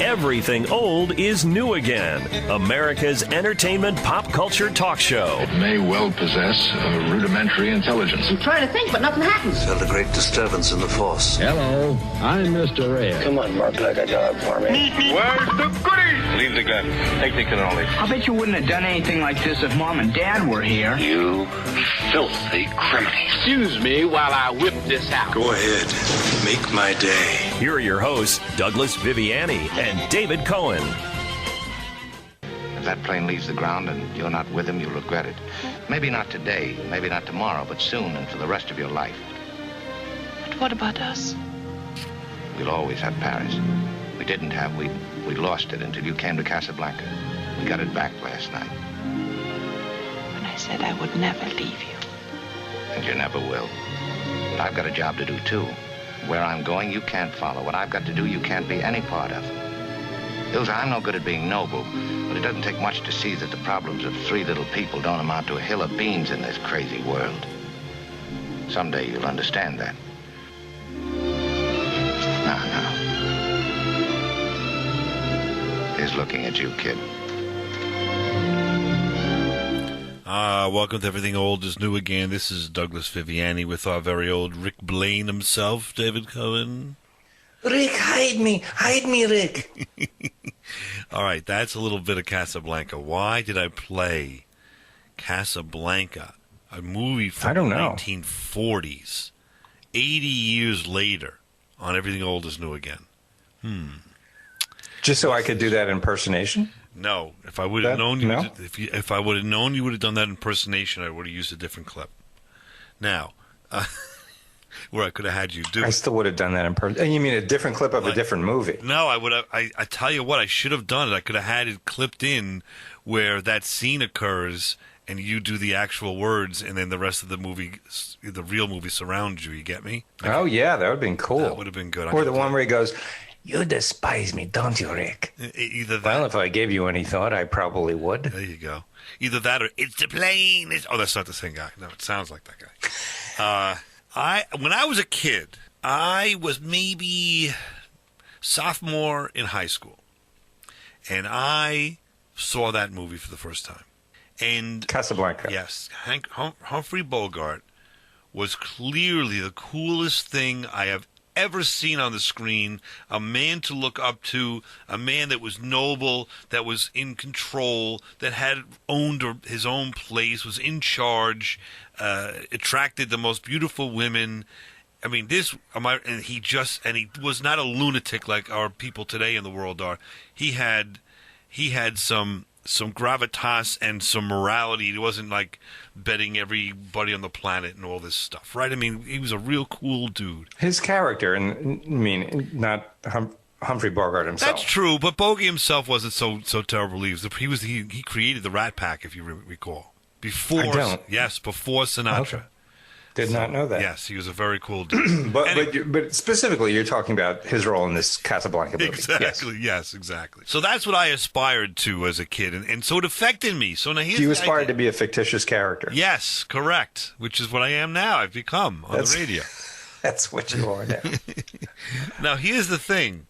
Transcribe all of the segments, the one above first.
Everything old is new again. America's entertainment pop culture talk show. It may well possess a rudimentary intelligence. I'm trying to think, but nothing happens. Felt a great disturbance in the force. Hello, I'm Mr. Red. Come on, Mark, like a job for me. Where's the goodies? Leave the gun. Take the cannoli. I bet you wouldn't have done anything like this if Mom and Dad were here. You filthy criminal. Excuse me while I whip this out. Go ahead. Make my day. Here are your hosts, Douglas Viviani and David Cohen. If that plane leaves the ground and you're not with him, you'll regret it. Maybe not today, maybe not tomorrow, but soon and for the rest of your life. But what about us? We'll always have Paris. We didn't have, we lost it until you came to Casablanca. We got it back last night. When I said I would never leave you. And you never will. But I've got a job to do, too. Where I'm going, you can't follow. What I've got to do, you can't be any part of. Ilsa, I'm no good at being noble, but it doesn't take much to see that the problems of three little people don't amount to a hill of beans in this crazy world. Someday you'll understand that. Now. Here's looking at you, kid. Welcome to Everything Old is New Again. This is Douglas Viviani with our very old Rick Blaine himself, David Cohen. Rick, hide me, Rick. All right, that's a little bit of Casablanca. Why did I play Casablanca, a movie from the 1940s, 80 years later, on Everything Old is New Again? Just so I could do that impersonation? No. If I would have known if I would have known you would have done that impersonation, I would have used a different clip. Now, where I could have had you do. I still would have done that in person. You mean a different clip of a different movie? No, I would have. I tell you what, I should have done it. I could have had it clipped in where that scene occurs, and you do the actual words, and then the rest of the movie, the real movie, surrounds you. You get me? Oh yeah, that would have been cool. That would have been good. Or the one where he goes, "You despise me, don't you, Rick?" Either that. Well, if I gave you any thought, I probably would. There you go. Either that or it's the plane. Oh, that's not the same guy. No, it sounds like that guy. When I was a kid, I was maybe sophomore in high school, and I saw that movie for the first time. And Casablanca. Yes, Humphrey Bogart was clearly the coolest thing I have ever seen on the screen. A man to look up to, a man that was noble, that was in control, that had owned his own place, was in charge, attracted the most beautiful women. I mean, and he was not a lunatic like our people today in the world are. He had some gravitas and some morality. He wasn't like betting everybody on the planet and all this stuff, right? I mean, he was a real cool dude. His character, not Humphrey Bogart himself. That's true, but Bogey himself wasn't so terrible. He created the Rat Pack, if you recall. Before Sinatra. Okay. Did not know that. Yes, he was a very cool dude. but specifically, you're talking about his role in this Casablanca movie. Exactly. Yes, exactly. So that's what I aspired to as a kid, and so it affected me. So now you aspired to be a fictitious character. Yes, correct. Which is what I am now. I've become on the radio. That's what you are now. Now here's the thing.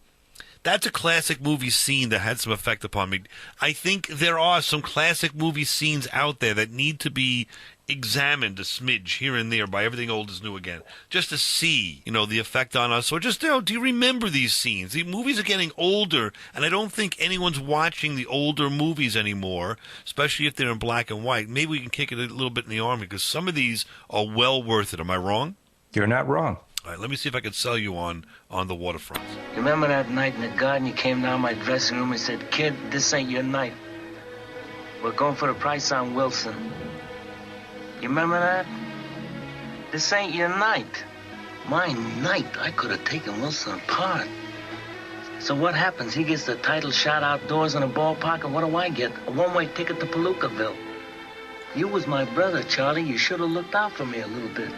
That's a classic movie scene that had some effect upon me. I think there are some classic movie scenes out there that need to be examined a smidge here and there by Everything Old is New Again, just to see, the effect on us. Or just, do you remember these scenes? The movies are getting older, and I don't think anyone's watching the older movies anymore, especially if they're in black and white. Maybe we can kick it a little bit in the arm, because some of these are well worth it. Am I wrong? You're not wrong. All right, let me see if I can sell you on the waterfront. You remember that night in the garden you came down my dressing room and said, "Kid, this ain't your night. We're going for the price on Wilson." You remember that? This ain't your night. My night, I could have taken Wilson apart. So what happens? He gets the title shot outdoors in a ballpark, and what do I get? A one-way ticket to Palookaville. You was my brother, Charlie. You should have looked out for me a little bit.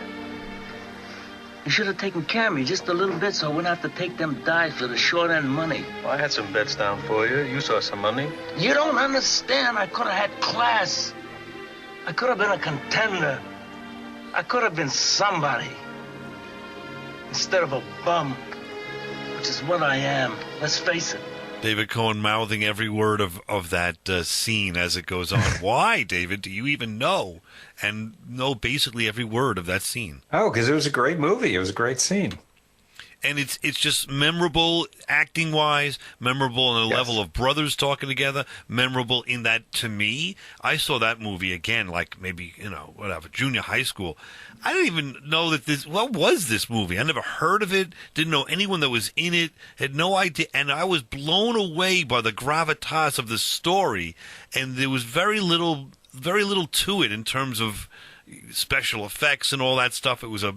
You should have taken care of me just a little bit so I wouldn't have to take them dives for the short-end money. Well, I had some bets down for you. You saw some money. You don't understand. I could have had class. I could have been a contender. I could have been somebody. Instead of a bum, which is what I am. Let's face it. David Cohen mouthing every word of that scene as it goes on. Why, David? Do you even know? And know basically every word of that scene. Oh, because it was a great movie. It was a great scene. And it's just memorable acting-wise, memorable on the level of brothers talking together, memorable in that, to me, I saw that movie again, like maybe, junior high school. I didn't even know that what was this movie? I never heard of it, didn't know anyone that was in it, had no idea, and I was blown away by the gravitas of the story, and there was very little to it in terms of special effects and all that stuff. It was a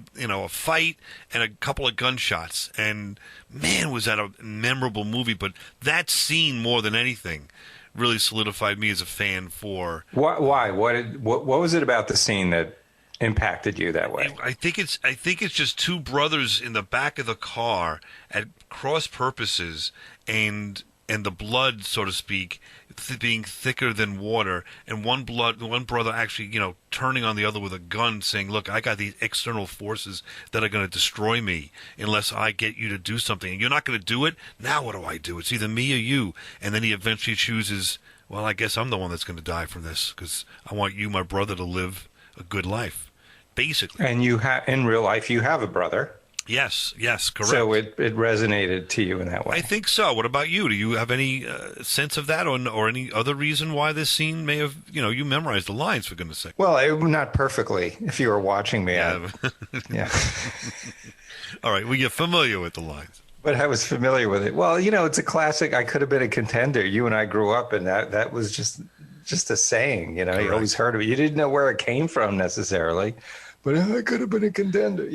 fight and a couple of gunshots, and man, was that a memorable movie. But that scene, more than anything, really solidified me as a fan for why what was it about the scene that impacted you that way? I think it's just two brothers in the back of the car at cross purposes, and the blood, so to speak, being thicker than water, and one brother actually, turning on the other with a gun, saying, "Look, I got these external forces that are going to destroy me unless I get you to do something, and you're not going to do it. Now what do I do? It's either me or you." And then he eventually chooses, "Well, I guess I'm the one that's going to die from this because I want you, my brother, to live a good life." Basically. And in real life, you have a brother. Yes, correct. So it resonated to you in that way. I think so. What about you? Do you have any sense of that, or any other reason why this scene may have, you memorized the lines, for goodness sake? Well, not perfectly. If you were watching me, yeah. All right. Well, you're familiar with the lines. But I was familiar with it. Well, it's a classic. I could have been a contender. You and I grew up, and that was just a saying. You always heard of it. You didn't know where it came from necessarily, but I could have been a contender.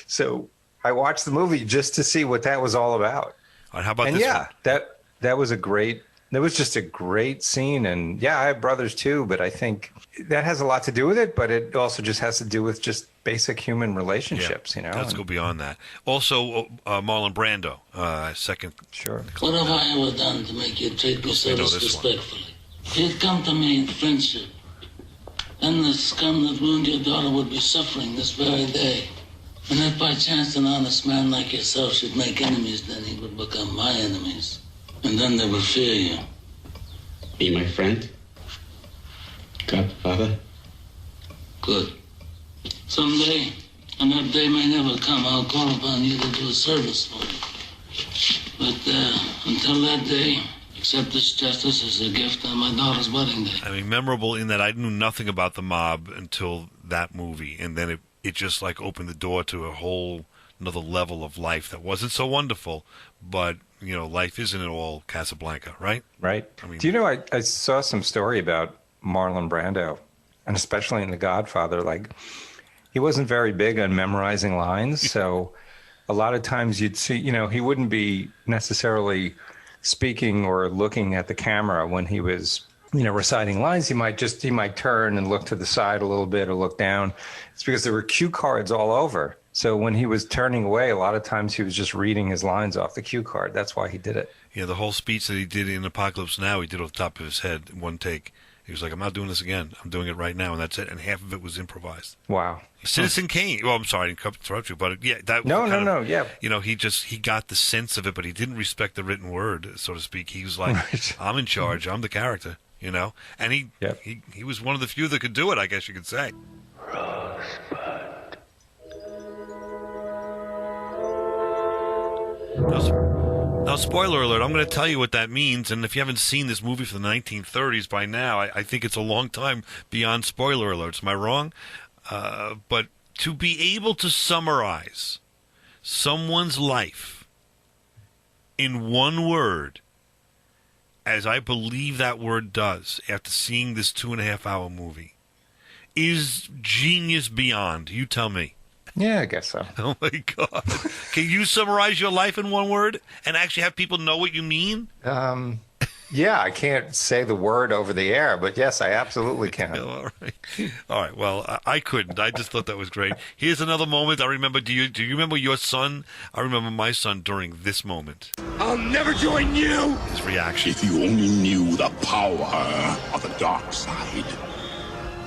So I watched the movie just to see what that was all about. All right, how about this one? that was just a great scene. And yeah, I have brothers too, but I think that has a lot to do with it, but it also just has to do with just basic human relationships, Let's go beyond that. Also, Marlon Brando, second. Sure. What have I ever done to make you treat me so disrespectfully? You'd come to me in friendship. Then the scum that ruined your daughter would be suffering this very day. And if by chance an honest man like yourself should make enemies, then he would become my enemies. And then they would fear you. Be my friend? Godfather? Good. Someday, and that day may never come, I'll call upon you to do a service for me. But until that day, accept this justice as a gift on my daughter's wedding day. I mean, memorable in that I knew nothing about the mob until that movie, and then it just like opened the door to a whole another level of life that wasn't so wonderful, but life isn't at all Casablanca, right? Right. I mean, do you know, I saw some story about Marlon Brando, and especially in The Godfather, like he wasn't very big on memorizing lines, so a lot of times you'd see, he wouldn't be necessarily speaking or looking at the camera when he was, reciting lines. He might turn and look to the side a little bit or look down. It's because there were cue cards all over. So when he was turning away, a lot of times he was just reading his lines off the cue card. That's why he did it. Yeah, the whole speech that he did in Apocalypse Now, he did off the top of his head in one take. He was like, "I'm not doing this again. I'm doing it right now," and that's it. And half of it was improvised. Wow. Citizen Kane. Well, I'm sorry, I didn't interrupt you, but yeah, that was yeah. He got the sense of it, but he didn't respect the written word, so to speak. He was like, right. "I'm in charge. I'm the character," And he was one of the few that could do it, I guess you could say. Rosebud. Now, spoiler alert, I'm going to tell you what that means, and if you haven't seen this movie from the 1930s by now, I think it's a long time beyond spoiler alerts. Am I wrong? But to be able to summarize someone's life in one word, as I believe that word does after seeing this 2.5-hour movie, is genius beyond. You tell me. Yeah, I guess so. Oh, my God. Can you summarize your life in one word and actually have people know what you mean? Yeah, I can't say the word over the air, but yes, I absolutely can. All right. Well, I couldn't. I just thought that was great. Here's another moment. I remember. Do you remember your son? I remember my son during this moment. I'll never join you. His reaction. If you only knew the power of the dark side.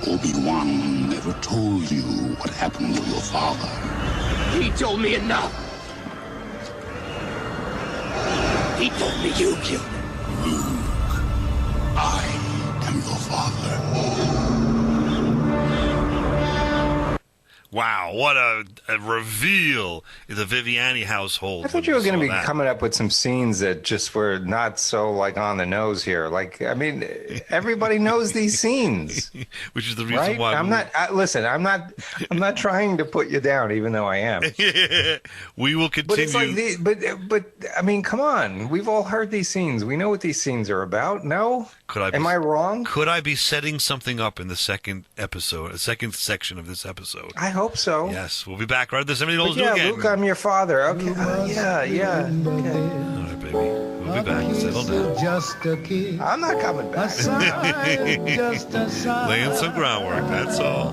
Obi-Wan never told you what happened to your father. He told me enough. He told me you killed him. Luke, I am your father. Wow, what a reveal in the Viviani household. I thought you were going to be coming up with some scenes that just were not so like on the nose here. Like, I mean, everybody knows these scenes, which is the reason right? why. Listen, I'm not trying to put you down, even though I am. We will continue. But it's like, but I mean, come on. We've all heard these scenes. We know what these scenes are about. No, am I wrong? Could I be setting something up in the second section of this episode? I hope so. Yes, we'll be back right this. Everything yeah, again. Luke, I'm your father. Okay. Yeah. Okay. All right, baby. We'll be back. Settle down. Just a kid. I'm not coming back. Just a sign. Laying some groundwork. That's all.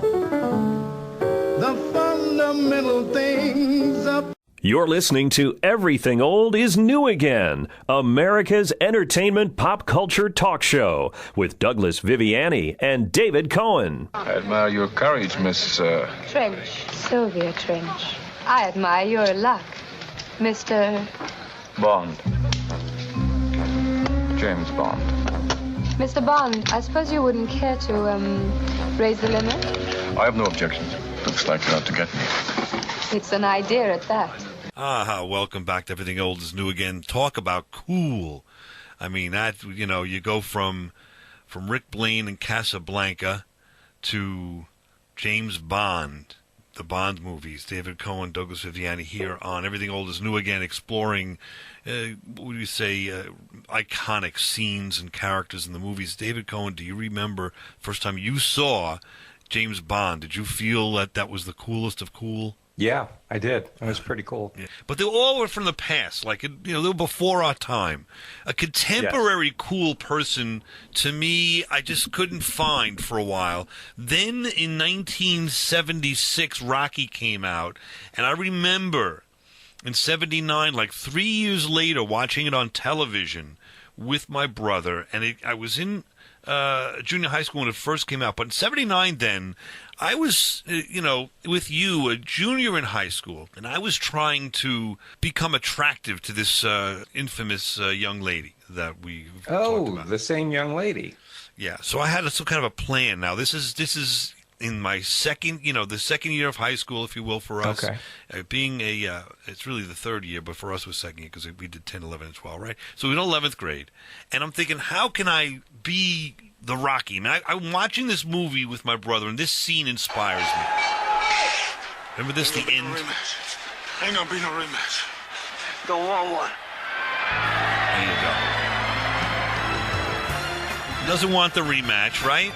The fundamental things up. You're listening to Everything Old is New Again, America's entertainment pop culture talk show with Douglas Viviani and David Cohen. I admire your courage, Miss... Trench. Sylvia Trench. I admire your luck, Mr. Bond. James Bond. Mr. Bond, I suppose you wouldn't care to, raise the limit? I have no objections. Looks like you're out to get me. It's an idea at that. Welcome back to Everything Old is New Again. Talk about cool. I mean, that, you go from Rick Blaine and Casablanca to James Bond, the Bond movies. David Cohen, Douglas Viviani here on Everything Old is New Again, exploring, what would you say, iconic scenes and characters in the movies. David Cohen, do you remember first time you saw James Bond? Did you feel that was the coolest of cool? Yeah, I did. It was pretty cool. Yeah. But they all were from the past. Like, they were before our time. A contemporary cool person, to me, I just couldn't find for a while. Then in 1976, Rocky came out. And I remember in 79, like 3 years later, watching it on television with my brother. And I was in junior high school when it first came out. But in 79 then, I was, with you, a junior in high school, and I was trying to become attractive to this infamous young lady that we talked about. The same young lady. Yeah, so I had some kind of a plan. Now, this is in my second, the second year of high school, if you will, for us. Okay. It's really the third year, but for us it was second year because we did 10, 11, and 12, right? So we were in 11th grade, and I'm thinking, how can I be the Rocky? And I'm watching this movie with my brother, and this scene inspires me. Remember this, the end? Ain't gonna be no rematch. The 1-1. There you go. Doesn't want the rematch, right?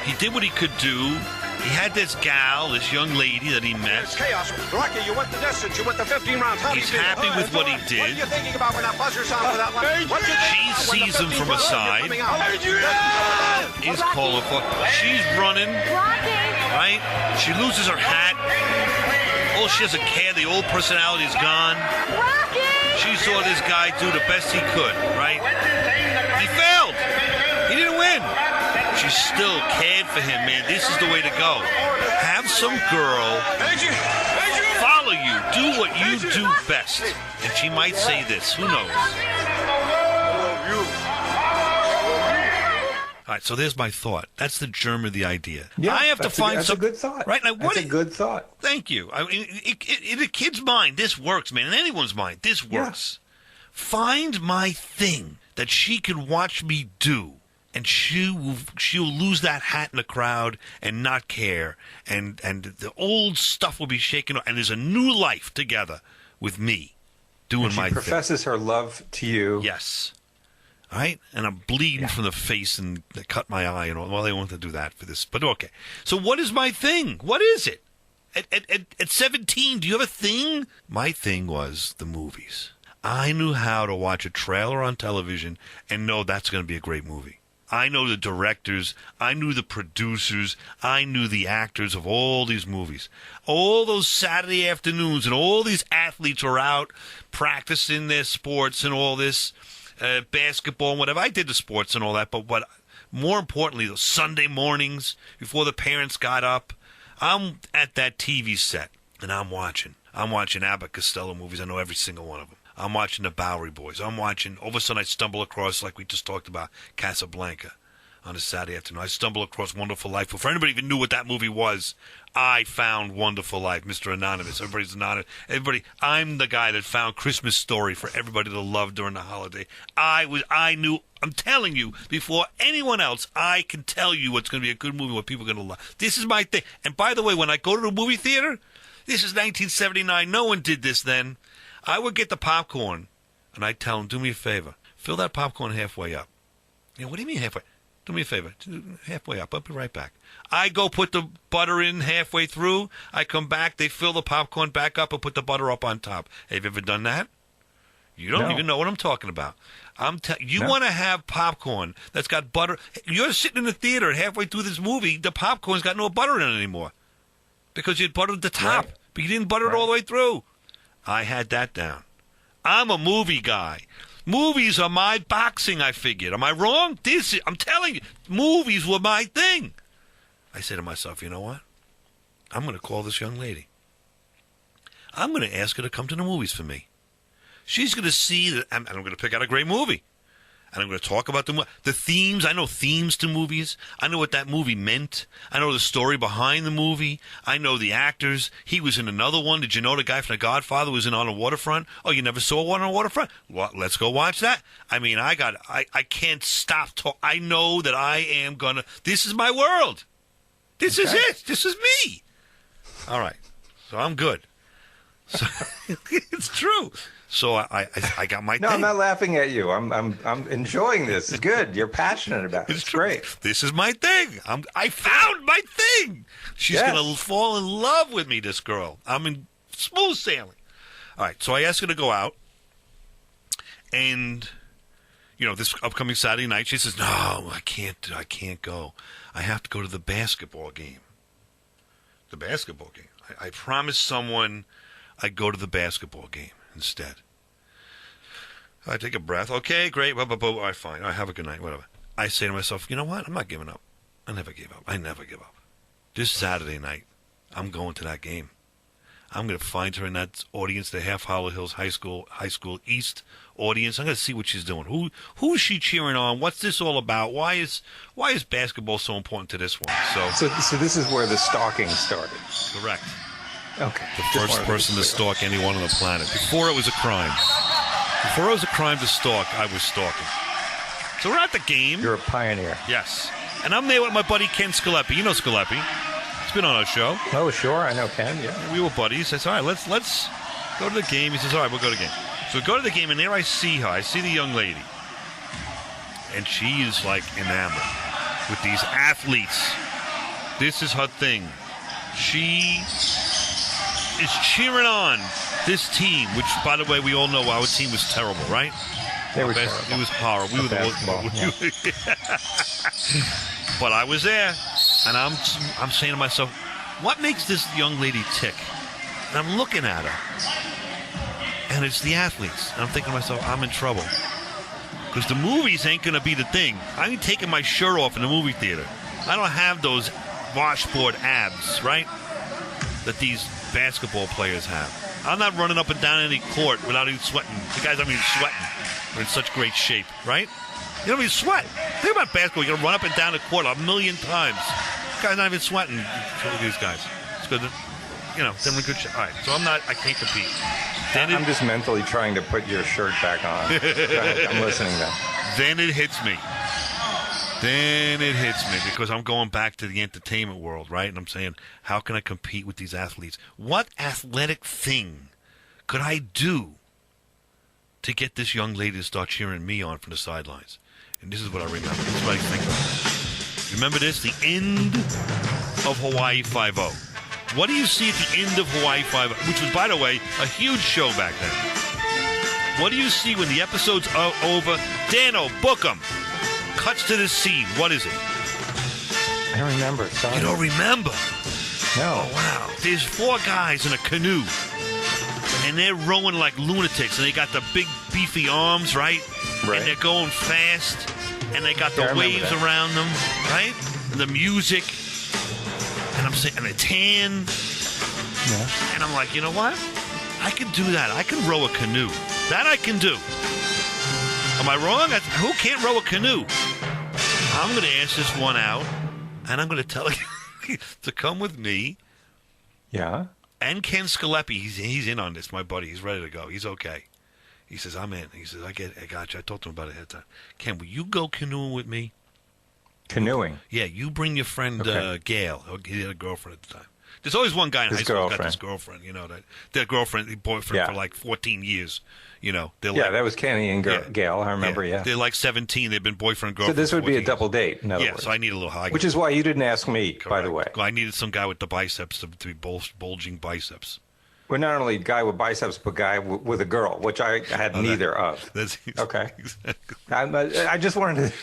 He did what he could do. He had this gal, this young lady that he met. It's chaos. Rocky, you went the distance. You went the 15 rounds. He's happy with what he did. What are you thinking about when that buzzer sounds for that one? She sees him from a side. He's calling for. She's running. Right? She loses her hat. Oh, she doesn't care. The old personality is gone. She saw this guy do the best he could, right? He failed. He didn't win. She still cared for him, man. This is the way to go. Have some girl follow you. Do what you do best. And she might say this. Who knows? All right, so there's my thought. That's the germ of the idea. Yeah, I have to find that's some. a good thought. Right now, that's a good thought. Thank you. I mean, in a kid's mind, this works, man. In anyone's mind, this works. Yeah. Find my thing that she can watch me do, and she'll lose that hat in the crowd and not care, and the old stuff will be shaken, and there's a new life together with me doing my thing. She professes her love to you. Yes. All right? And I'm bleeding from the face, and they cut my eye, and all. Well, they want to do that for this, but okay. So what is my thing? What is it? At 17, do you have a thing? My thing was the movies. I knew how to watch a trailer on television and know that's going to be a great movie. I know the directors, I knew the producers, I knew the actors of all these movies. All those Saturday afternoons, and all these athletes are out practicing their sports and all this, basketball and whatever. I did the sports and all that, but what more importantly, those Sunday mornings before the parents got up, I'm at that TV set and I'm watching Abbott Costello movies. I know every single one of them. I'm watching the Bowery Boys. I'm watching, all of a sudden I stumble across, like we just talked about, Casablanca on a Saturday afternoon. I stumble across Wonderful Life. Before anybody even knew what that movie was, I found Wonderful Life, Mr. Anonymous. Everybody's anonymous. I'm the guy that found Christmas Story for everybody to love during the holiday. I knew, I'm telling you, before anyone else, I can tell you what's going to be a good movie, what people are going to love. This is my thing. And by the way, when I go to the movie theater, this is 1979. No one did this then. I would get the popcorn, and I'd tell them, do me a favor. Fill that popcorn halfway up. You know, what do you mean halfway? Do me a favor. Halfway up. I'll be right back. I go put the butter in halfway through. I come back. They fill the popcorn back up and put the butter up on top. Have you ever done that? You don't even know what I'm talking about. You want to have popcorn that's got butter. You're sitting in the theater and halfway through this movie, the popcorn's got no butter in it anymore because you buttered the top, but you didn't butter it all the way through. I had that down. I'm a movie guy. Movies are my boxing, I figured. Am I wrong? I'm telling you, movies were my thing. I said to myself, you know what? I'm going to call this young lady. I'm going to ask her to come to the movies for me. She's going to see that, and I'm going to pick out a great movie. And I'm going to talk about the themes. I know themes to movies. I know what that movie meant. I know the story behind the movie. I know the actors. He was in another one. Did you know the guy from The Godfather was in On the Waterfront? Oh, you never saw one on the Waterfront? Well, let's go watch that. I mean, I can't stop talking. I know that I am going to. This is my world. This is it. This is me. All right. So I'm good. So, it's true. So I got my thing. No, I'm not laughing at you. I'm enjoying this. It's good. You're passionate about it. It's great. This is my thing. I found my thing. She's going to fall in love with me, this girl. I'm in smooth sailing. All right, so I asked her to go out. And, you know, this upcoming Saturday night, she says, no, I can't go. I have to go to the basketball game. The basketball game. I promised someone I'd go to the basketball game instead. I take a breath. Okay, great. All right, fine. All right, have a good night. Whatever. I say to myself, you know what? I'm not giving up. I never give up. I never give up. This Saturday night, I'm going to that game. I'm going to find her in that audience, the Half Hollow Hills High School East audience. I'm going to see what she's doing. Who is she cheering on? What's this all about? Why is basketball so important to this one? So this is where the stalking started. Correct. Okay. The first person to stalk anyone on the planet. Before it was a crime. Before it was a crime to stalk, I was stalking. So we're at the game. You're a pioneer. Yes. And I'm there with my buddy Ken Scalepi. You know Scalepi. He's been on our show. Oh, sure. I know Ken, yeah. We were buddies. He says, all right, let's go to the game. He says, all right, we'll go to the game. So we go to the game, and there I see her. I see the young lady. And she is, like, enamored with these athletes. This is her thing. She is cheering on this team, which, by the way, we all know our team was terrible, right? They were terrible. It was horrible. We were the But I was there, and I'm saying to myself, what makes this young lady tick? And I'm looking at her, and it's the athletes. And I'm thinking to myself, I'm in trouble. Because the movies ain't going to be the thing. I ain't taking my shirt off in the movie theater. I don't have those washboard abs, right? That these basketball players have. I'm not running up and down any court without even sweating. The guys aren't even sweating. They're in such great shape, right? You don't even sweat. Think about basketball. You're going to run up and down the court 1,000,000 times. This guy's not even sweating. Look at these guys. It's good. You know, they're in good shape. All right, so I can't compete. I'm just mentally trying to put your shirt back on. Go ahead. I'm listening then. Then it hits me. Because I'm going back to the entertainment world, right? And I'm saying, how can I compete with these athletes? What athletic thing could I do to get this young lady to start cheering me on from the sidelines? And this is what I remember. This is what I think of. Remember this? The end of Hawaii Five-0. What do you see at the end of Hawaii Five-0? Which was, by the way, a huge show back then. What do you see when the episode's over? Dano, book 'em. Cuts to this scene. What is it? I don't remember. Sorry. You don't remember? No. Oh, wow. There's 4 guys in a canoe. And they're rowing like lunatics. And they got the big, beefy arms, right? And they're going fast. And they got the waves around them, right? And the music. And I'm saying, and a tan. Yeah. And I'm like, you know what? I can do that. I can row a canoe. That I can do. Am I wrong? Who can't row a canoe? I'm going to ask this one out, and I'm going to tell you to come with me. Yeah. And Ken Scalepi, he's in on this, my buddy. He's ready to go. He's okay. He says, I'm in. He says, I got you. I talked to him about it ahead of time. Ken, will you go canoeing with me? Canoeing? Yeah, you bring your friend Gail. He had a girlfriend at the time. There's always one guy in high school who's got this girlfriend, their boyfriend for like 14 years. That was Kenny and Gail. I remember, They're like 17. They've been boyfriend, girlfriend. So this would be a double date, in other words. So I need a little high. Which is why you didn't ask me, by the way. I needed some guy with the biceps to be bulging biceps. Well, not only guy with biceps, but guy with a girl, which I had neither of. Okay. Exactly. I just wanted to...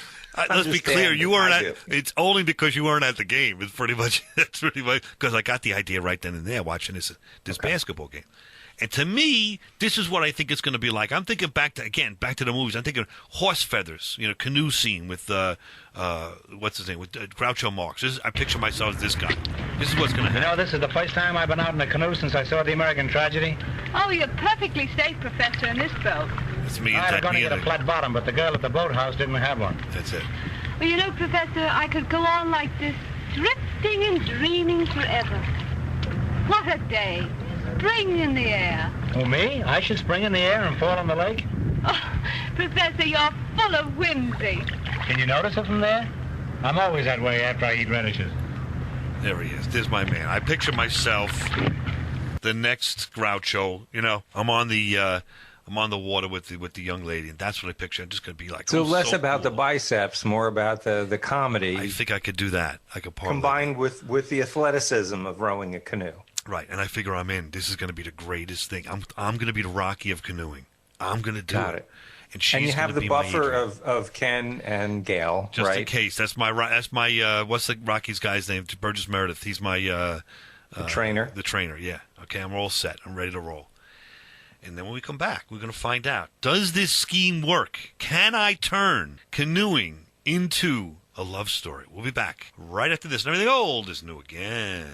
Let's be clear. You weren't. It's only because you weren't at the game. It's pretty much because I got the idea right then and there watching this basketball game. And to me, this is what I think it's going to be like. I'm thinking back to the movies. I'm thinking horse feathers, canoe scene with what's his name, with Groucho Marx. I picture myself as this guy. This is what's going to happen. This is the first time I've been out in a canoe since I saw the American Tragedy. Oh, you're perfectly safe, Professor, in this boat. That's me. I was going to get a flat bottom, but the girl at the boathouse didn't have one. That's it. Well, Professor, I could go on like this, drifting and dreaming forever. What a day. Spring in the air. Oh, me? I should spring in the air and fall in the lake? Oh, Professor, you're full of whimsy. Can you notice it from there? I'm always that way after I eat radishes. There he is. There's my man. I picture myself, the next Groucho. I'm on the water with the young lady, and that's what I picture. I'm just going to be like. So less about the biceps, more about the comedy. I think I could do that. I could combined with the athleticism of rowing a canoe. Right, and I figure I'm in. This is going to be the greatest thing. I'm going to be the Rocky of canoeing. I'm going to do it. And she's you have the buffer of Ken and Gail, just right? in case. That's my what's the Rocky's guy's name? Burgess Meredith. He's my the trainer. The trainer, yeah. Okay, I'm all set. I'm ready to roll. And then when we come back, we're going to find out, does this scheme work? Can I turn canoeing into a love story? We'll be back right after this. And everything old is new again.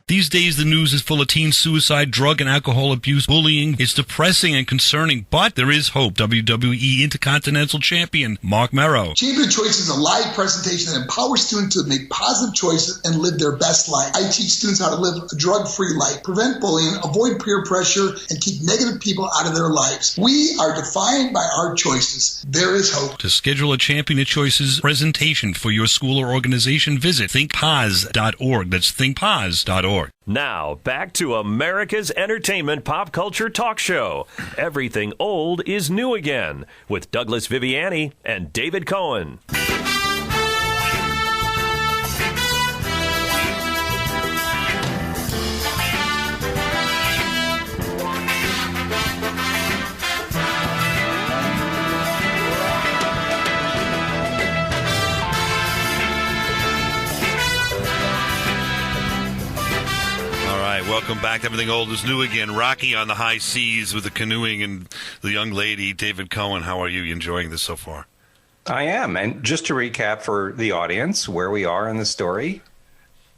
These days, the news is full of teen suicide, drug and alcohol abuse, bullying. It's depressing and concerning, but there is hope. WWE Intercontinental Champion Mark Merrow. Champion Choice is a live presentation that empowers students to make positive choices and live their best life. I teach students how to live a drug-free life, prevent bullying, avoid peer pressure, and keep negative people out of their lives. We are defined by our choices. There is hope. To schedule a Champion of Choices presentation for your school or organization, visit thinkpos.org. That's thinkpos.org. Now, back to America's entertainment pop culture talk show. Everything old is new again, with Douglas Viviani and David Cohen. Welcome back to Everything Old is New again. Rocky on the high seas with the canoeing and the young lady. David Cohen, how are you? You enjoying this so far? I am. And just to recap for the audience where we are in the story,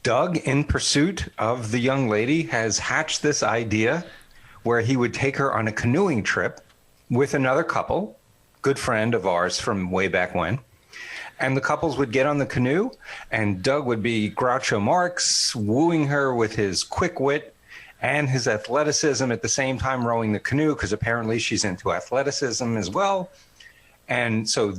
Doug, in pursuit of the young lady, has hatched this idea where he would take her on a canoeing trip with another couple, good friend of ours from way back when. And the couples would get on the canoe, and Doug would be Groucho Marx, wooing her with his quick wit and his athleticism at the same time rowing the canoe, because apparently she's into athleticism as well. And so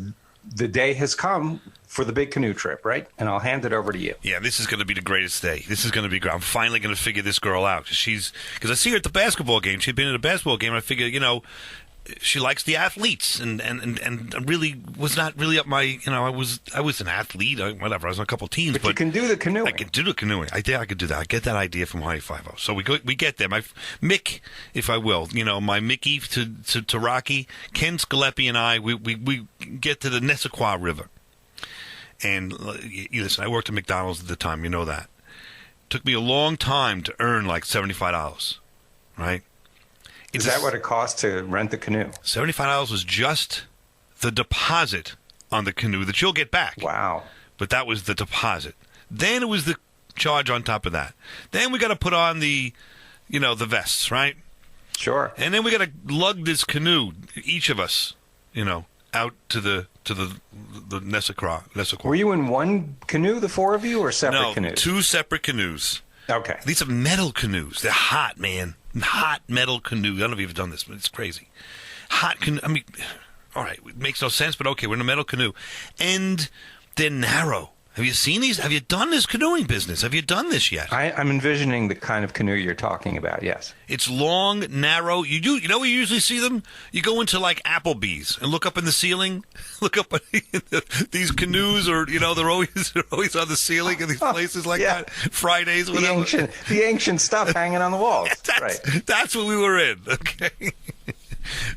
the day has come for the big canoe trip, right? And I'll hand it over to you. Yeah, this is going to be the greatest day. This is going to be great. I'm finally going to figure this girl out. Because I see her at the basketball game. She'd been at a basketball game, and I figure, she likes the athletes, and really was not really up my, I was an athlete, whatever. I was on a couple of teams, but you can do the canoeing. I can do the canoeing. I could do that. I get that idea from High 5-0. So we get there. My Mick, if I will, my Mickey to Rocky, Ken Scalepi and I, we get to the Nessequa River, and listen, I worked at McDonald's at the time. You know that. It took me a long time to earn like $75, right? Is that what it cost to rent the canoe? $75 was just the deposit on the canoe that you'll get back. Wow. But that was the deposit. Then it was the charge on top of that. Then we got to put on the the vests, right? Sure. And then we got to lug this canoe, each of us, out to the Nessacra. Were you in one canoe, the four of you, or separate canoes? No, two separate canoes. Okay. These are metal canoes. They're hot, man. Hot metal canoe. I don't know if you've done this, but it's crazy. Hot canoe. I mean, all right, it makes no sense, but okay, we're in a metal canoe. And they're narrow. Have you seen these? Have you done this canoeing business? Have you done this yet? I'm envisioning the kind of canoe you're talking about, yes. It's long, narrow. You know where you usually see them? You go into like Applebee's and look up in the ceiling. Look up at these canoes, or they're always on the ceiling in these places like that. Fridays, whatever. The ancient stuff hanging on the walls. That's what we were in. Okay.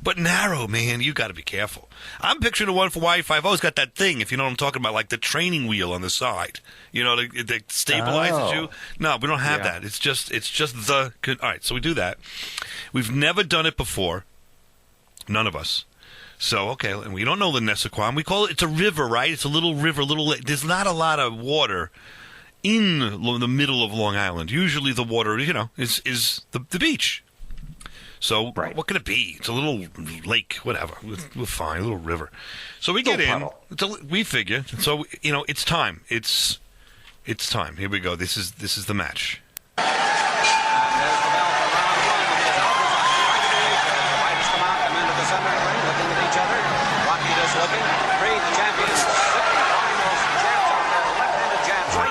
But narrow, man, you got to be careful. I'm picturing the one for Wi-Fi. I've got that thing, if you know what I'm talking about, like the training wheel on the side. That stabilizes you. No, we don't have that. It's just the. All right, so we do that. We've never done it before. None of us. So okay, and we don't know the Nessacra. We call it's a river, right? It's a little river, little lake. There's not a lot of water in the middle of Long Island. Usually, the water, is the beach. So what can it be? It's a little lake, whatever. We're fine, a little river. So we get in. We figure. So it's time. It's time. Here we go. This is the match.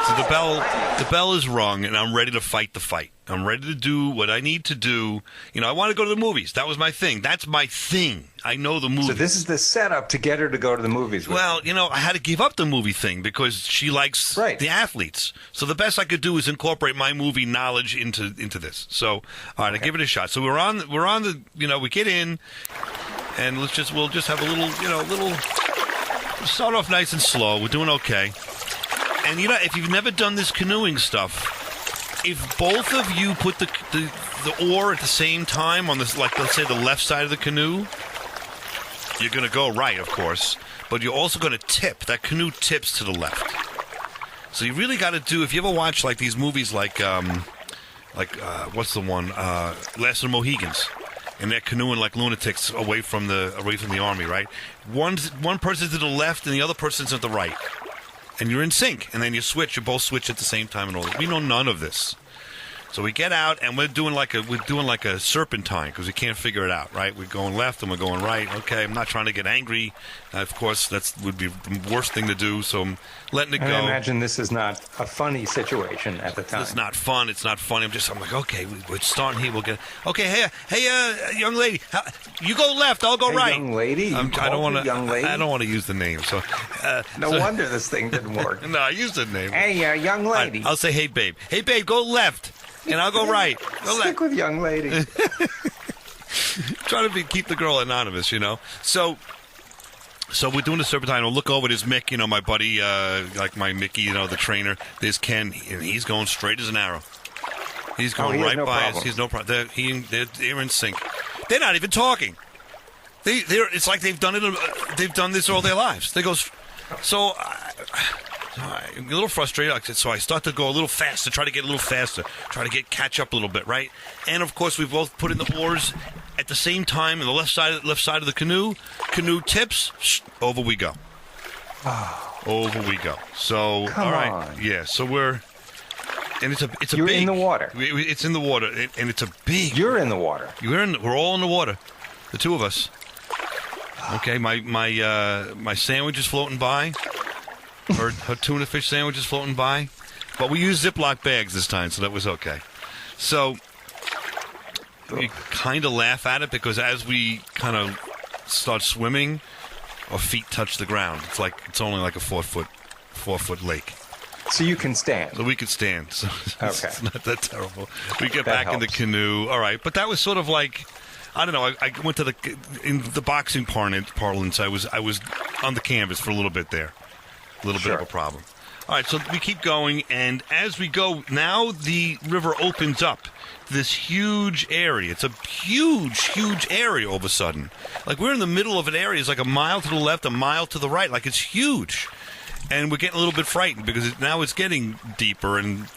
So the bell is rung, and I'm ready to fight the fight. I'm ready to do what I need to do. I want to go to the movies. That was my thing. That's my thing. I know the movies. So this is the setup to get her to go to the movies with you. I had to give up the movie thing because she likes the athletes. So the best I could do is incorporate my movie knowledge into this. So, all right, I give it a shot. So we're on the, we get in, and we'll just have a little, start off nice and slow. We're doing okay. And if you've never done this canoeing stuff, if both of you put the oar at the same time on this, like let's say the left side of the canoe, you're going to go right, of course, but you're also going to tip. That canoe tips to the left. So you really got to do. If you ever watch like these movies, like what's the one? Last of the Mohegans, and they're canoeing like lunatics away from the army, right? One person's to the left and the other person's at the right. And you're in sync, and then you both switch at the same time, and all that. We know none of this, so we get out, and we're doing like a serpentine because we can't figure it out, right? We're going left and we're going right. Okay, I'm not trying to get angry. Of course, would be the worst thing to do. So I'm letting it go. I imagine this is not a funny situation at the time. It's not fun. It's not funny. I'm like, okay, we're starting here. We'll get okay. Hey, young lady, you go left. I'll go right. Young lady. I don't want to. Young lady. I don't want to use the name. So no wonder this thing didn't work. No, I used the name. Hey, young lady. I'll say, hey, babe. Hey, babe, go left, and I'll go right. Go Stick with young lady. Trying to keep the girl anonymous, So we're doing the serpentine. We'll look over. There's Mick, my buddy, like my Mickey, the trainer. There's Ken, and he's going straight as an arrow. He's going right by us. He's no problem. They're in sync. They're not even talking. It's like they've done it. They've done this all their lives. They go. So I'm a little frustrated. So I start to go a little faster. Try to get a little faster. Try to catch up a little bit, right? And of course, we both put in the oars at the same time on the left side of the canoe. Canoe tips. Over we go. Over we go. So Come all right, on. yeah. So and it's a You're big, in the water. It's in the water, and it's a big. You're in the water. We're all in the water, the two of us. Okay, my sandwich is floating by. Her tuna fish sandwich is floating by, but we used Ziploc bags this time, so that was okay. So we kind of laugh at it because as we kind of start swimming, our feet touch the ground. It's only like a 4-foot lake. So you can stand. So we could stand. So okay. It's not that terrible. We get back in the canoe. All right, but that was sort of like, I don't know. I went to in the boxing parlance. I was on the canvas for a little bit there. A little bit of a problem. All right, so we keep going, and as we go, now the river opens up this huge area. It's a huge, huge area all of a sudden. Like we're in the middle of an area. It's like a mile to the left, a mile to the right. Like it's huge. And we're getting a little bit frightened because now it's getting deeper, and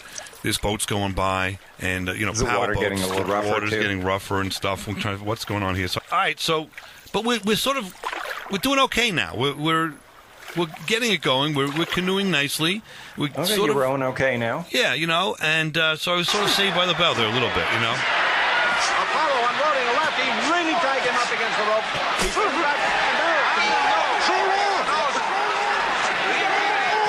There's boats going by, and Is the water getting a little rougher? Water's getting rougher and stuff. We're trying. What's going on here? So, all right. So, but we're doing okay now. We're getting it going. We're canoeing nicely. You're rowing okay now. Yeah, and so I was sort of saved by the bell there a little bit, Apollo unloading a left. He really dragged him up against the rope. He's putting back.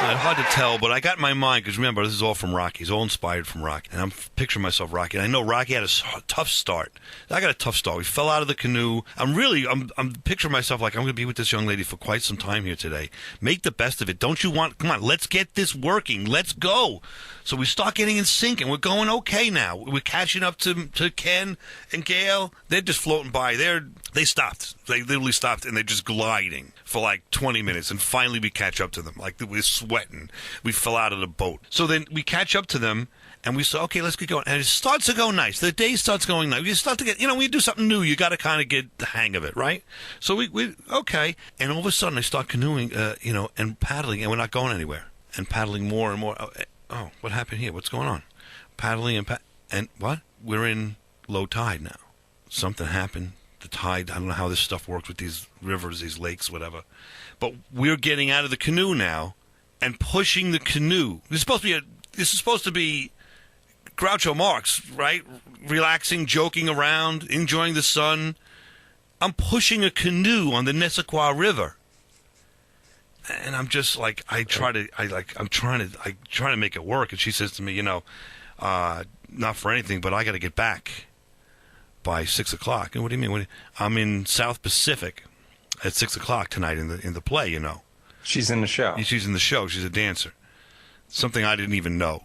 It's hard to tell, but I got in my mind, because remember, this is all from Rocky. It's all inspired from Rocky. And I'm picturing myself Rocky. And I know Rocky had a tough start. I got a tough start. We fell out of the canoe. I'm picturing myself like I'm going to be with this young lady for quite some time here today. Make the best of it. Don't you want, come on, let's get this working. Let's go. So we start getting in sync, and we're going okay now. We're catching up to Ken and Gail. They're just floating by. They stopped. They literally stopped, and they're just gliding for like 20 minutes, and finally we catch up to them. Like, we're sweating. We fell out of the boat. So then we catch up to them, and we say, okay, let's get going. And it starts to go nice. The day starts going nice. You start to get, when you do something new, you got to kind of get the hang of it, right? So we okay. And all of a sudden, I start canoeing, and paddling, and we're not going anywhere. And paddling more and more. Oh, what happened here? What's going on? Paddling and what? We're in low tide now. Something happened. The tide, I don't know how this stuff works with these rivers, these lakes, whatever. But we're getting out of the canoe now and pushing the canoe. This is supposed to be Groucho Marx, right? Relaxing, joking around, enjoying the sun. I'm pushing a canoe on the Nessequa River. And I'm just like, I'm trying to make it work. And she says to me, not for anything, but I got to get back by 6 o'clock. And what do you mean? I'm in South Pacific at 6 o'clock tonight in the play. She's in the show. She's in the show. She's a dancer. Something I didn't even know.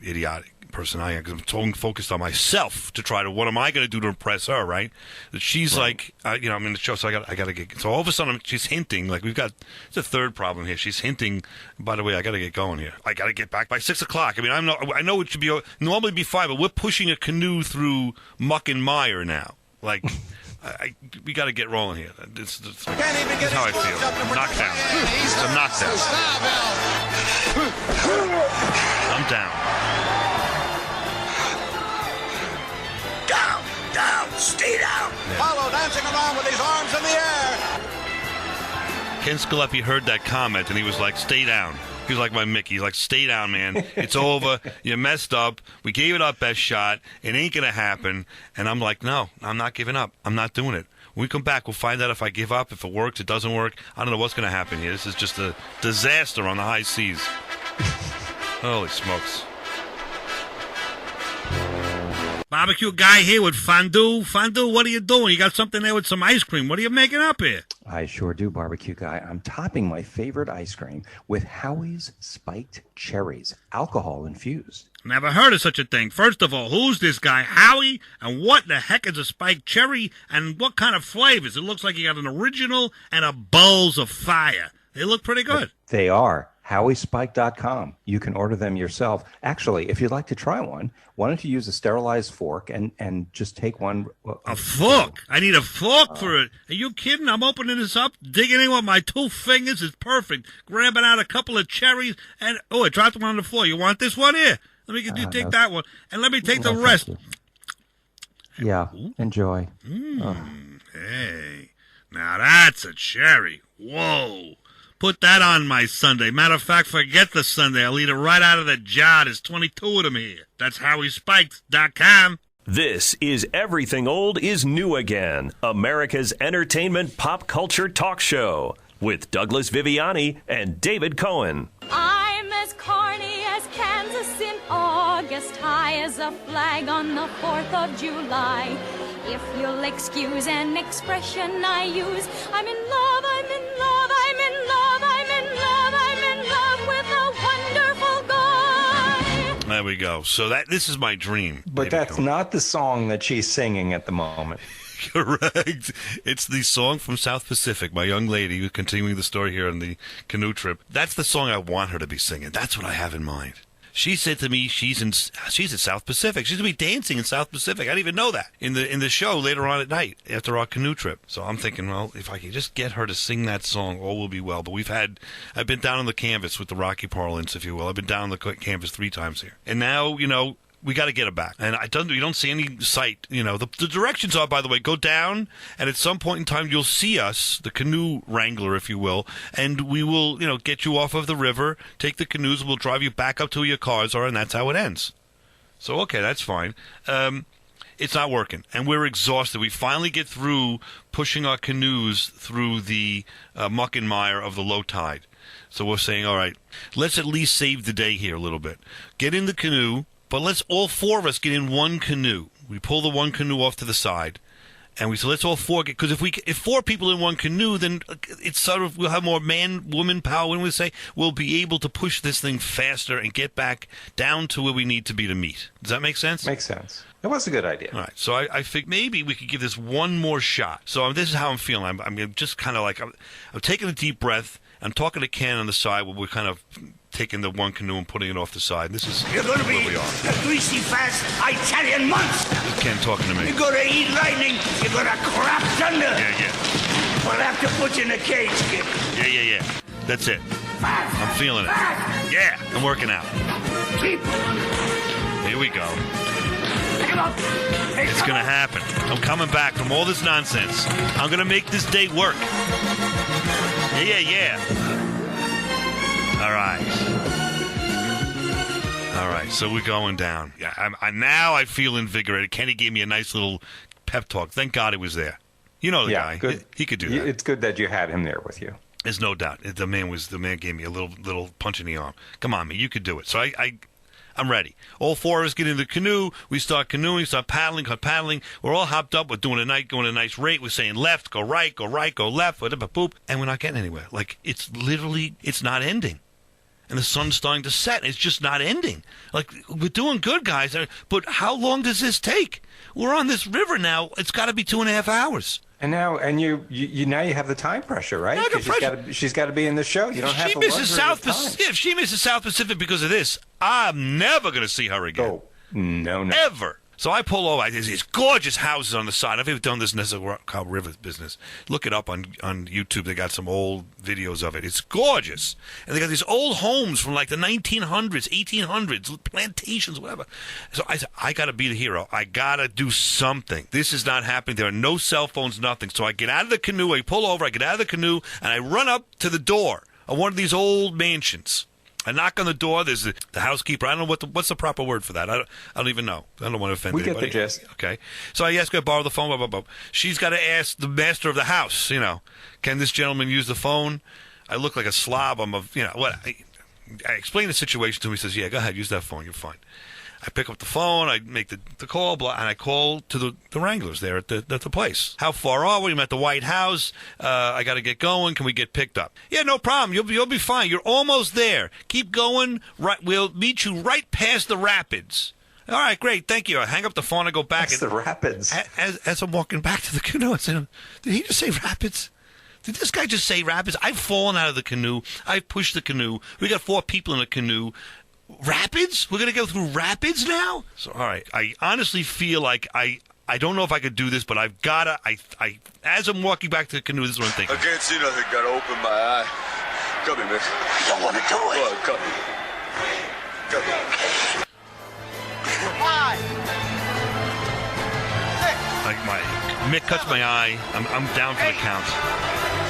Idiotic person I am, because I'm totally focused on myself to try to, what am I going to do to impress her, right? That she's right. Like, I'm in the show, so I got to get, so all of a sudden she's hinting, like it's a third problem here. She's hinting, by the way, I got to get going here. I got to get back by 6 o'clock. I mean, I know it should be, normally be 5, but we're pushing a canoe through muck and mire now. Like, we got to get rolling here. This is how I feel. I'm knocked down. I'm down. Down, stay down. Yeah. Apollo dancing around with his arms in the air. Ken Scalepi heard that comment, and he was like, stay down. He was like my Mickey. He's like, stay down, man. It's over. You messed up. We gave it our best shot. It ain't going to happen. And I'm like, no, I'm not giving up. I'm not doing it. When we come back, we'll find out if I give up, if it works, it doesn't work. I don't know what's going to happen here. This is just a disaster on the high seas. Holy smokes. Barbecue guy here with fondue. Fondue, what are you doing? You got something there with some ice cream. What are you making up here? I sure do, barbecue guy. I'm topping my favorite ice cream with Howie's spiked cherries, alcohol infused. Never heard of such a thing. First of all, who's this guy, Howie? And what the heck is a spiked cherry? And what kind of flavors? It looks like you got an original and a Bowls of Fire. They look pretty good. They are. HowieSpike.com. You can order them yourself. Actually, if you'd like to try one, why don't you use a sterilized fork and just take one. A fork? I need a fork for it. Are you kidding? I'm opening this up, digging in with my 2 fingers. It's perfect. Grabbing out a couple of cherries, and I dropped one on the floor. You want this one here? Let me take that one, and let me take the rest. Yeah, enjoy. Hey, now that's a cherry. Whoa. Put that on my sundae. Matter of fact, forget the sundae. I'll eat it right out of the jar. There's 22 of them here. That's HowieSpiked.com. This is Everything Old is New Again, America's entertainment pop culture talk show with Douglas Viviani and David Cohen. I'm as corny as Kansas in August, high as a flag on the 4th of July. If you'll excuse an expression I use, I'm in love, I'm in love, I'm in love, I'm in love, I'm in love with a wonderful guy. There we go. So this is my dream. But that's not the song that she's singing at the moment. Correct. It's the song from South Pacific, my young lady, who's continuing the story here on the canoe trip. That's the song I want her to be singing. That's what I have in mind. She said to me she's at South Pacific. She's going to be dancing in South Pacific. I didn't even know that in the show later on at night after our canoe trip. So I'm thinking, well, if I can just get her to sing that song, all will be well. But I've been down on the canvas with the Rocky parlance, if you will. I've been down on the canvas 3 times here. And now, We got to get her back. And you don't see any sight. You know, the directions are, by the way, go down, and at some point in time you'll see us, the canoe wrangler, if you will, and we will, get you off of the river, take the canoes, we'll drive you back up to where your cars are, and that's how it ends. So, okay, that's fine. It's not working, and we're exhausted. We finally get through pushing our canoes through the muck and mire of the low tide. So we're saying, all right, let's at least save the day here a little bit. Get in the canoe, but let's all four of us get in one canoe. We pull the one canoe off to the side, and we say, let's all four get, because if four people in one canoe, then it's sort of, we'll have more man-woman power. When we say we'll be able to push this thing faster and get back down to where we need to be to meet. Does that make sense? Makes sense. It was a good idea. All right, so I think maybe we could give this one more shot. So this is how I'm feeling. I'm just kind of like, I'm taking a deep breath. I'm talking to Ken on the side where we're kind of taking the one canoe and putting it off the side. This is You're going to be where we are. a greasy, fast Italian monster. This is Ken talking to me. You're going to eat lightning. You're going to crap thunder. Yeah. We'll have to put you in a cage, kid. Yeah. That's it. I'm feeling it. Yeah, I'm working out. Keep. Here we go. It's going to happen. I'm coming back from all this nonsense. I'm going to make this day work. Yeah. All right, so we're going down. Yeah, now I feel invigorated. Kenny gave me a nice little pep talk. Thank God it was there. You know the guy. Good. He could do that. It's good that you had him there with you. There's no doubt. The man gave me a little punch in the arm. Come on, man, you could do it. So I'm ready. All four of us get in the canoe. We start canoeing, start paddling. We're all hopped up. We're going a nice rate. We're saying left, go right, go left, boop, and we're not getting anywhere. Like, it's not ending. And the sun's starting to set. It's just not ending. Like, we're doing good, guys. But how long does this take? We're on this river now. It's got to be 2.5 hours. And now, you have the time pressure, right? I got pressure. She's got to be in the show. You don't have the luxury of time. If she misses South Pacific because of this, I'm never going to see her again. Oh, no. Ever. So I pull over. There's these gorgeous houses on the side. I've even done this Nesca River business. Look it up on YouTube. They got some old videos of it. It's gorgeous. And they got these old homes from like the 1900s, 1800s, plantations, whatever. So I said, I got to be the hero. I got to do something. This is not happening. There are no cell phones, nothing. So I get out of the canoe. I pull over. I get out of the canoe, and I run up to the door of one of these old mansions. I knock on the door. There's the housekeeper. I don't know what's the proper word for that. I don't even know. I don't want to offend anybody. We get the gist. Okay. So I ask her to borrow the phone. Blah, blah, blah. She's got to ask the master of the house, can this gentleman use the phone? I look like a slob. What? I explain the situation to him. He says, yeah, go ahead. Use that phone. You're fine. I pick up the phone, I make the call, and I call to the Wranglers there at the place. How far are we? I'm at the White House. I got to get going. Can we get picked up? Yeah, no problem. You'll be fine. You're almost there. Keep going. Right, we'll meet you right past the rapids. All right, great. Thank you. I hang up the phone. I go back. That's the rapids. As I'm walking back to the canoe, I said, did he just say rapids? Did this guy just say rapids? I've fallen out of the canoe. I've pushed the canoe. We got 4 people in the canoe. Rapids? We're going to go through rapids now? So, all right. I honestly feel like I don't know if I could do this, but I've got to. As I'm walking back to the canoe, this is what I'm thinking. I can't see nothing. Got to open my eye. Come here, man. You don't want to do it. Come on, come here. Come here. 5, 6. Like Mick cuts my eye. I'm down for the count. 9.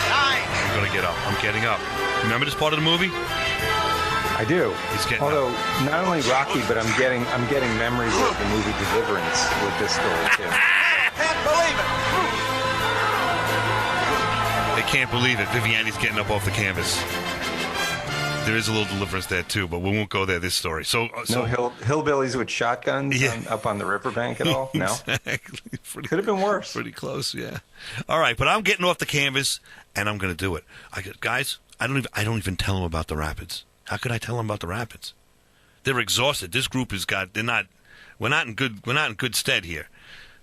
I'm going to get up. I'm getting up. Remember this part of the movie? I do. Although not only Rocky, but I'm getting memories of the movie Deliverance with this story too. Can't believe it. They can't believe it. Viviani's getting up off the canvas. There is a little Deliverance there too, but we won't go there this story. So no hillbillies with shotguns up on the riverbank at all? No? Exactly. Could have been worse. Pretty close, yeah. All right, but I'm getting off the canvas, and I'm going to do it. Guys, I don't even tell them about the rapids. How could I tell them about the rapids? They're exhausted. This group we're not in good stead here.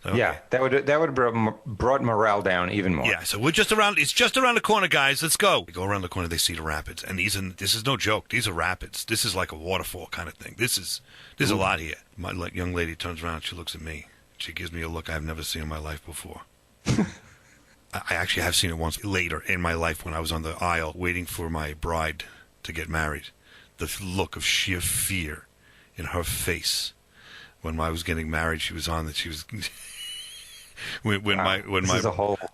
Okay. Yeah, that would have brought morale down even more. Yeah, so it's just around the corner, guys. Let's go. We go around the corner, they see the rapids, and this is no joke. These are rapids. This is like a waterfall kind of thing. There's a lot here. My young lady turns around, she looks at me. She gives me a look I've never seen in my life before. I actually have seen it once later in my life when I was on the aisle waiting for my bride to get married. The look of sheer fear in her face when I was getting married, she was on that. She was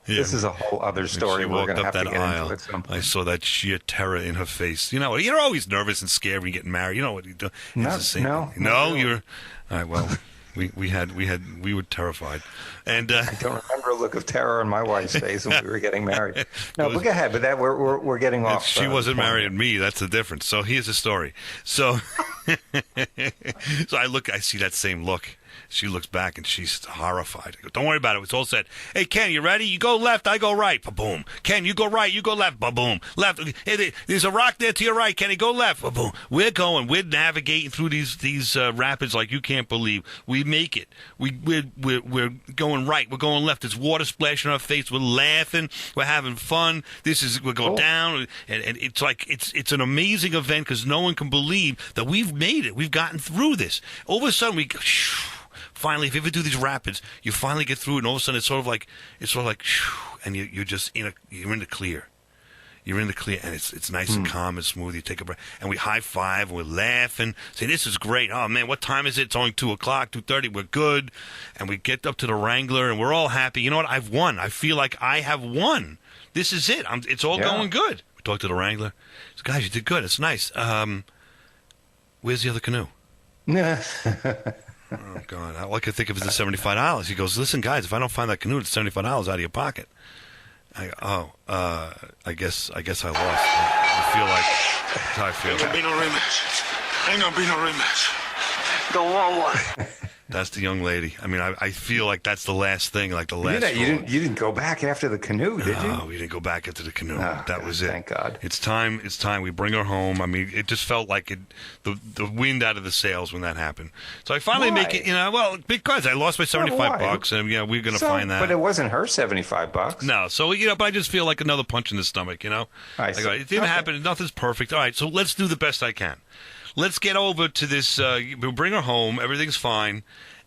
This is a whole other story. She We're walked going to up have that to get aisle. into at some point. I saw that sheer terror in her face. You know, you're always nervous and scared when you're getting married. You know what you do? It's the same No, thing. not really. You're all right. Well, we were terrified, and I don't remember a look of terror on my wife's face when we were getting married. No, but go ahead. But that we're getting off. She wasn't marrying me. That's the difference. So here's the story. So, so I see that same look. She looks back and she's horrified. I go, don't worry about it. It's all set. Hey, Ken, you ready? You go left, I go right. Ba-boom. Ken, you go right, you go left. Ba-boom. Left. Hey, there's a rock there to your right. Kenny, go left. Ba-boom. We're navigating through these rapids like you can't believe. We make it. We're going right. We're going left. There's water splashing on our face. We're laughing. We're having fun. We're going down. And it's like, it's an amazing event because no one can believe that we've made it. We've gotten through this. All of a sudden, we go, finally, if you ever do these rapids, you finally get through it, and all of a sudden it's sort of like, and you're just you're in the clear. You're in the clear, and it's nice and calm and smooth. You take a breath, and we high five, and we're laughing, say, "This is great! Oh man, what time is it? It's only 2:00, 2:30. We're good." And we get up to the Wrangler, and we're all happy. You know what? I've won. I feel like I have won. This is it. It's all going good. We talked to the Wrangler. So, guys, you did good. It's nice. Where's the other canoe? Oh, God. All I could think of is the $75. He goes, listen, guys, if I don't find that canoe, it's $75 out of your pocket. I guess I lost. I feel like that's how I feel. Ain't gonna be no rematch. Ain't gonna be no rematch. Don't want one. That's the young lady. I mean, I feel like that's the last thing, like the last. You didn't go back after the canoe, did you? No, we didn't go back after the canoe. That was it. Thank God. It's time. We bring her home. I mean, it just felt like the wind out of the sails when that happened. So I finally make it. Because I lost my $75, and we're going to find that. But it wasn't her $75. No, so but I just feel like another punch in the stomach. I see. It didn't happen. Nothing's perfect. All right, so let's do the best I can. Let's get over to this. We'll bring her home. Everything's fine.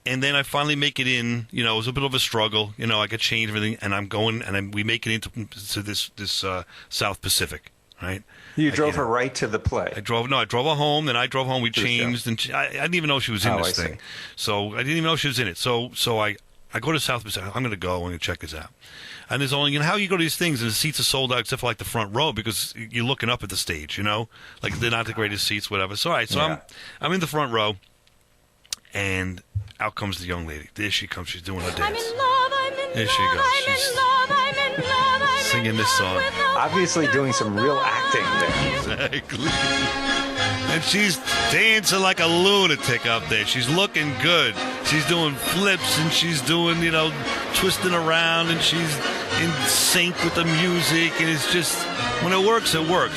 And then I finally make it in. It was a bit of a struggle. I got changed everything, and I'm going, and we make it into this South Pacific, right? You drove her right to the play. I drove her home. Then I drove home. We changed, and I didn't even know she was in this thing. So I didn't even know she was in it. So I go to South Pacific. I'm going to go. I'm going to check this out. And there's only, how you go to these things and the seats are sold out except for like the front row because you're looking up at the stage, like they're not the greatest seats, whatever. So all right, so I'm in the front row, and out comes the young lady. There she comes. She's doing her dance. I'm in love, I'm in there she goes. I'm in love, singing this song. Obviously doing some real acting there. Exactly. And she's dancing like a lunatic up there. She's looking good. She's doing flips and she's doing, twisting around, and she's in sync with the music. And it's just, when it works,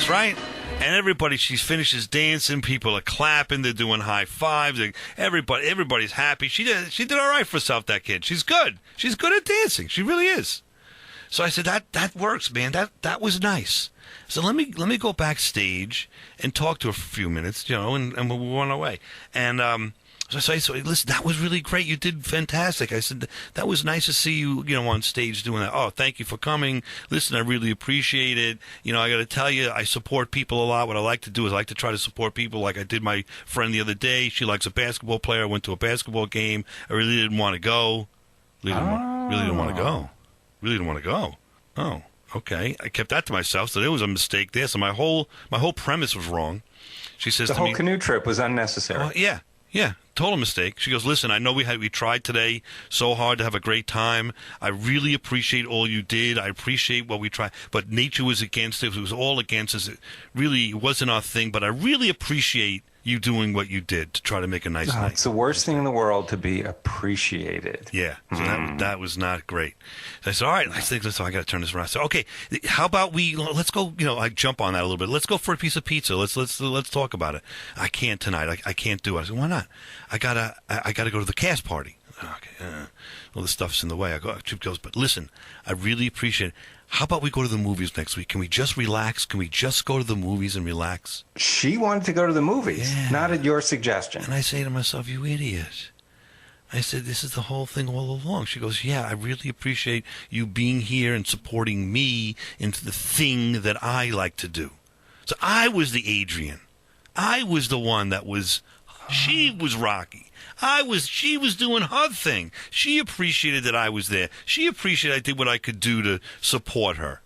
right? And everybody, she finishes dancing. People are clapping. They're doing high fives. Everybody's happy. She did all right for herself, that kid. She's good. She's good at dancing. She really is. So I said, that works, man. That was nice. So let me go backstage and talk to her for a few minutes, and we'll go on our way. And so I said, listen, that was really great. You did fantastic. I said, that was nice to see you, on stage doing that. Oh, thank you for coming. Listen, I really appreciate it. I got to tell you, I support people a lot. What I like to do is I like to try to support people, like I did my friend the other day. She likes a basketball player. I went to a basketball game. I really didn't want to go. Really didn't want to go. Oh, okay. I kept that to myself, so there was a mistake there. So my whole premise was wrong. She says the to whole me, canoe trip was unnecessary. Well, yeah, total mistake. She goes, listen, I know we tried today so hard to have a great time. I really appreciate all you did. I appreciate what we tried, but nature was against it. It was all against us. It really wasn't our thing, but I really appreciate you doing what you did to try to make a nice night. It's the worst thing in the world to be appreciated. Yeah, so that was not great. So I said, all right, so I got to turn this around. So okay, how about let's go, I jump on that a little bit. Let's go for a piece of pizza. Let's talk about it. I can't tonight. I can't do it. I said, why not? I gotta go to the cast party. Okay, well, the stuff's in the way. Chip goes, but listen, I really appreciate it. How about we go to the movies next week? Can we just relax? Can we just go to the movies and relax? She wanted to go to the movies, not at your suggestion. And I say to myself, you idiot. I said, this is the whole thing all along. She goes, yeah, I really appreciate you being here and supporting me into the thing that I like to do. So I was the Adrian. I was the one that was She was Rocky. She was doing her thing. She appreciated that I was there. She appreciated I did what I could do to support her.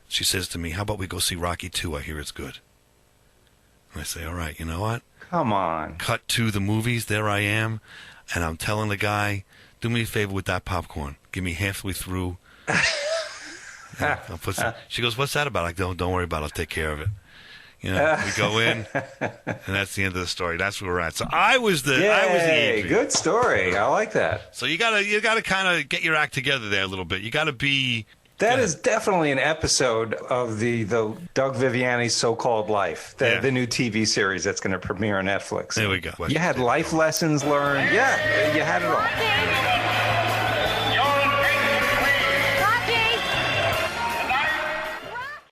She says to me, how about we go see Rocky 2? I hear it's good. And I say, all right, you know what? Come on. Cut to the movies. There I am. And I'm telling the guy, do me a favor with that popcorn. Give me halfway through. She goes, what's that about? I go, don't worry about it. I'll take care of it. You know, we go in, and that's the end of the story. That's where we're at. So I was the Adrian. Good story. I like that. So you gotta kind of get your act together there a little bit. You gotta be. That is definitely an episode of the Doug Viviani's So-Called Life, the new TV series that's going to premiere on Netflix. There we go. You had life lessons learned. Yeah, you had it all.